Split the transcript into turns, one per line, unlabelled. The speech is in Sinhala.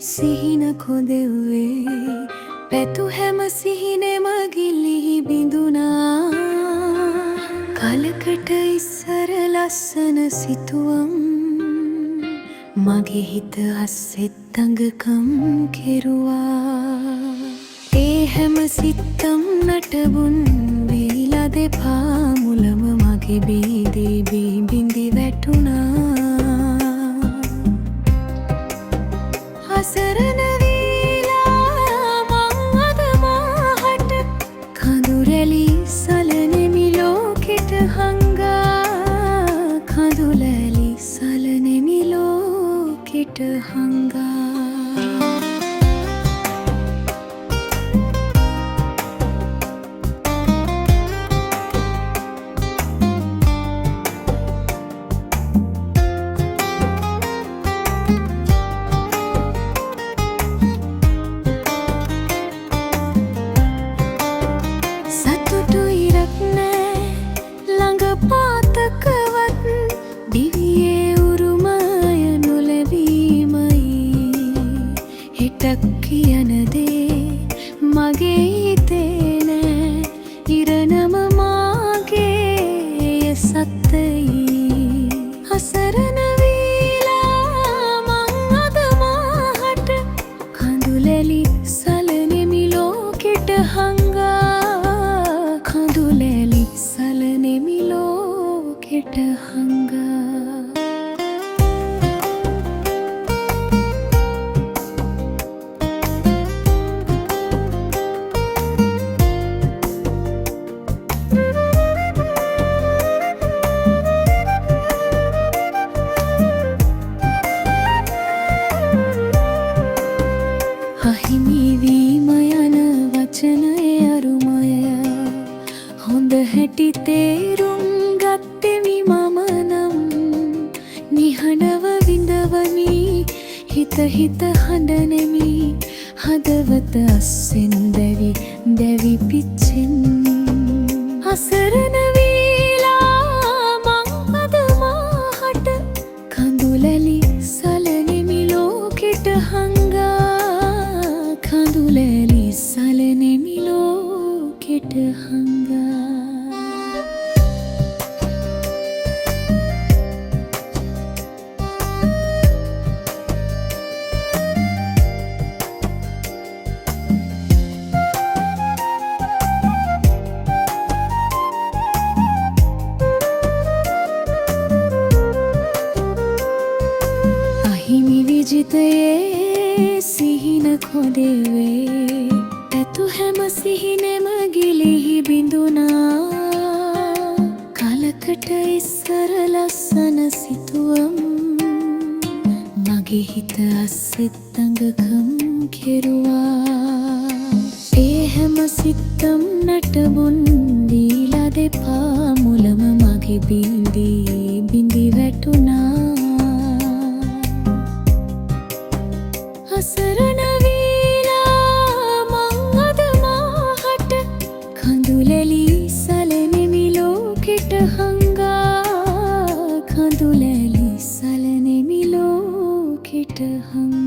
සිහින කොදෙව්වේ පැතු හැම සිහිනෙම ගිලිහි බිඳුනා කලකට ඉස්සර ලස්සන සිතුවම් මගේ හිත අස්සෙත් දඟකම් කෙරුවා ඒ හැම සිත්තම් නටබුන් වීලා දෙපා මුලම මගේ බීදී බිඳි වැටුණා අසරණ වීලා මං අද මාහට කඳුරැලි සලනෙමි ලෝකෙට හංගා කඳුරැලි සලනෙමි ලෝකෙට හංගා කියන දේ මගේ හිතේ නෑ ඉරණම මාගේ සත්තයි අසරණ වීලා මං අද මාහට කඳුලැලි සලනෙමි ලෝකෙට හංගා කඳුලැලි සලනෙමි ලෝකෙට හංගා අහිමිවීම යන වචනය අරුමය හොඳ හැටි තේරුම් ගත්තෙමි මම නම් නිහඬව විඳවමි හිත හඬනෙමි හදවත අස්සෙන් දැවි පිච්චෙන් අසරණ වීලා මං අද මාහට කඳුලැලි සලනෙමි ලෝකෙට හංගා කඳුලැලි සලනෙමි ලෝකෙට හංගා අහිමි විජිතයේ සිහින කොදෙවේ පැතු හැම සිහිනෙම ගිලිහි බිඳුනා කලකට ඉස්සර ලස්සන සිතුවම් මගේ හිත අස්සෙත් දඟකම් කෙරුවා ඒ හැම සිත්තම් නටබුන් දීලා දෙපා මුලම මගේ බිඳි වැටුණා අසරණ වීලා මං අද මාහට කඳුලැලි සලනෙමි ලෝකෙට හංගා කඳුලැලි සලනෙමි ලෝකෙට හංගා